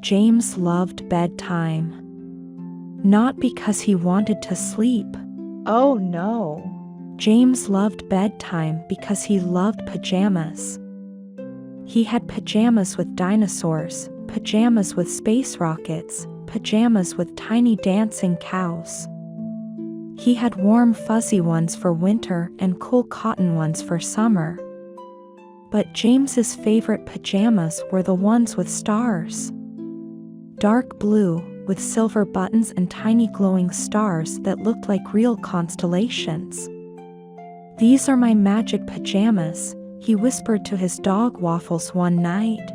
James loved bedtime. Not because he wanted to sleep. Oh no. James loved bedtime because he loved pajamas. He had pajamas with dinosaurs, pajamas with space rockets, pajamas with tiny dancing cows. He had warm fuzzy ones for winter and cool cotton ones for summer. But James's favorite pajamas were the ones with stars. Dark blue, with silver buttons and tiny glowing stars that looked like real constellations. "These are my magic pajamas," he whispered to his dog Waffles one night.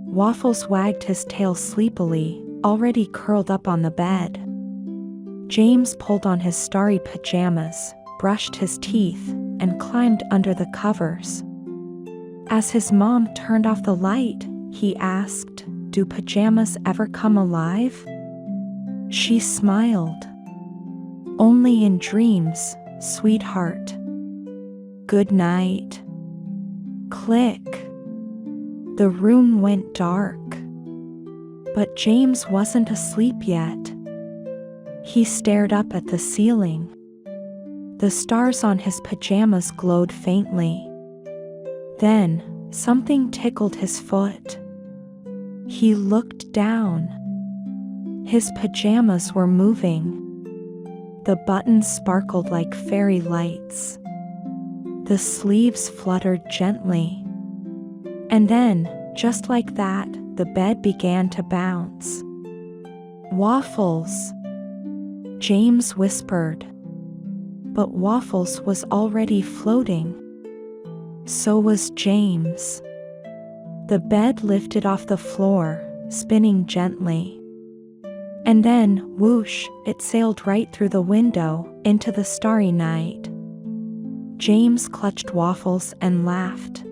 Waffles wagged his tail sleepily, already curled up on the bed. James pulled on his starry pajamas, brushed his teeth, and climbed under the covers. As his mom turned off the light, he asked, "Do pajamas ever come alive?" She smiled. "Only in dreams, sweetheart. Good night." Click. The room went dark. But James wasn't asleep yet. He stared up at the ceiling. The stars on his pajamas glowed faintly. Then, something tickled his foot. He looked down. His pajamas were moving. The buttons sparkled like fairy lights. The sleeves fluttered gently. And then, just like that, the bed began to bounce. "Waffles," James whispered. But Waffles was already floating. So was James. The bed lifted off the floor, spinning gently. And then, whoosh, it sailed right through the window, into the starry night. James clutched Waffles and laughed.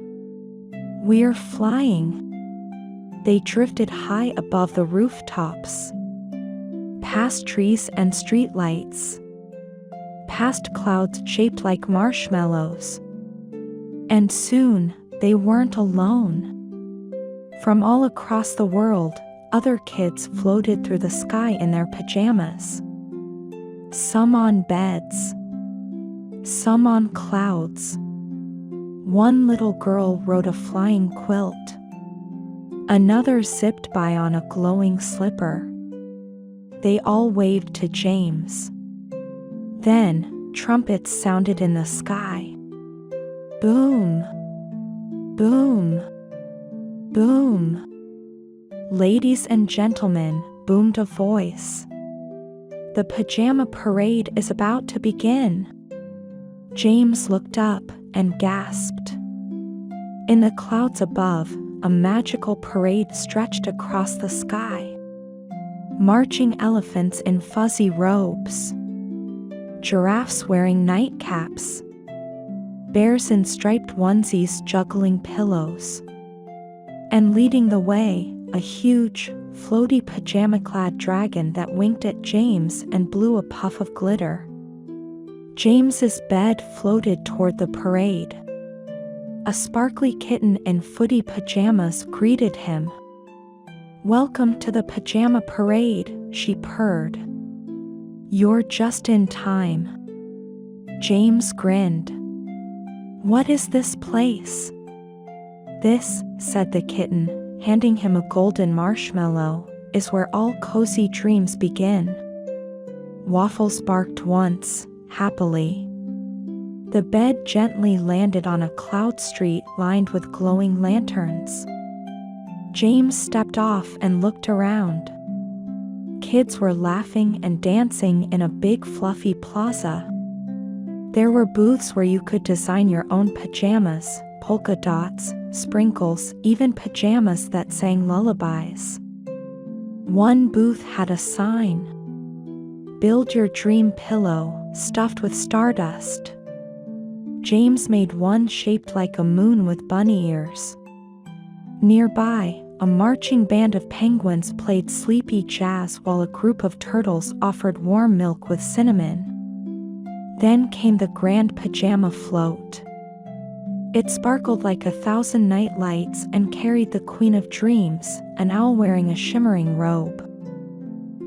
"We're flying." They drifted high above the rooftops, past trees and streetlights, past clouds shaped like marshmallows. And soon, they weren't alone. From all across the world, other kids floated through the sky in their pajamas. Some on beds, some on clouds. One little girl rode a flying quilt. Another zipped by on a glowing slipper. They all waved to James. Then, trumpets sounded in the sky. Boom! Boom! Boom! "Ladies and gentlemen," boomed a voice. "The pajama parade is about to begin." James looked up and gasped. In the clouds above, a magical parade stretched across the sky. Marching elephants in fuzzy robes. Giraffes wearing nightcaps. Bears in striped onesies juggling pillows. And leading the way, a huge, floaty pajama-clad dragon that winked at James and blew a puff of glitter. James's bed floated toward the parade. A sparkly kitten in footy pajamas greeted him. "Welcome to the pajama parade," she purred. "You're just in time." James grinned. "What is this place?" "This," said the kitten, handing him a golden marshmallow, "is where all cozy dreams begin." Waffles barked once, happily. The bed gently landed on a cloud street lined with glowing lanterns. James stepped off and looked around. Kids were laughing and dancing in a big fluffy plaza. There were booths where you could design your own pajamas, polka dots, sprinkles, even pajamas that sang lullabies. One booth had a sign. "Build your dream pillow, stuffed with stardust." James made one shaped like a moon with bunny ears. Nearby, a marching band of penguins played sleepy jazz while a group of turtles offered warm milk with cinnamon. Then came the grand pajama float. It sparkled like 1,000 night lights and carried the Queen of Dreams, an owl wearing a shimmering robe.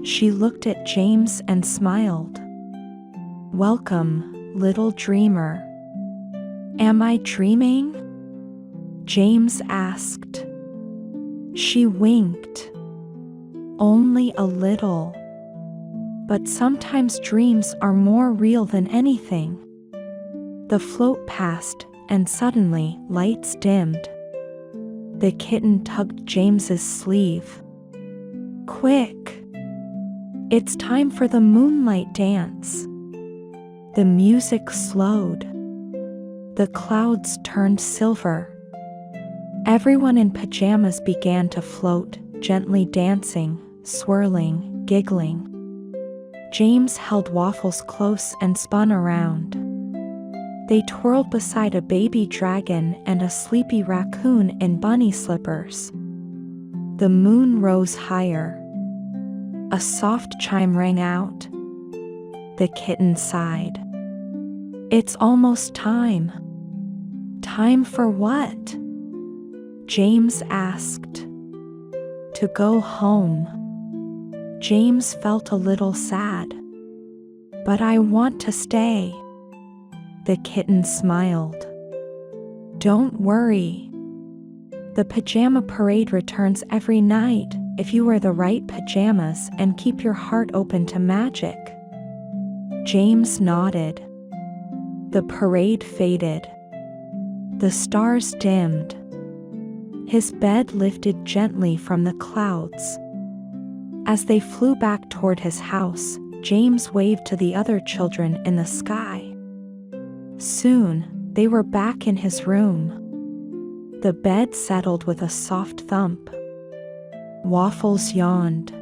She looked at James and smiled. "Welcome, little dreamer." "Am I dreaming?" James asked. She winked. "Only a little. But sometimes dreams are more real than anything." The float passed, and suddenly, lights dimmed. The kitten tugged James's sleeve. "Quick! It's time for the moonlight dance." The music slowed. The clouds turned silver. Everyone in pajamas began to float, gently dancing, swirling, giggling. James held Waffles close and spun around. They twirled beside a baby dragon and a sleepy raccoon in bunny slippers. The moon rose higher. A soft chime rang out. The kitten sighed. "It's almost time." "Time for what?" James asked. "To go home." James felt a little sad. "But I want to stay." The kitten smiled. "Don't worry. The pajama parade returns every night if you wear the right pajamas and keep your heart open to magic." James nodded. The parade faded. The stars dimmed. His bed lifted gently from the clouds. As they flew back toward his house, James waved to the other children in the sky. Soon, they were back in his room. The bed settled with a soft thump. Waffles yawned.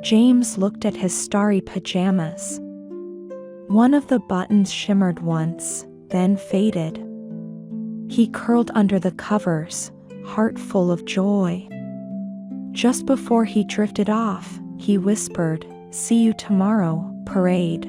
James looked at his starry pajamas. One of the buttons shimmered once, then faded. He curled under the covers, heart full of joy. Just before he drifted off, he whispered, "See you tomorrow, parade."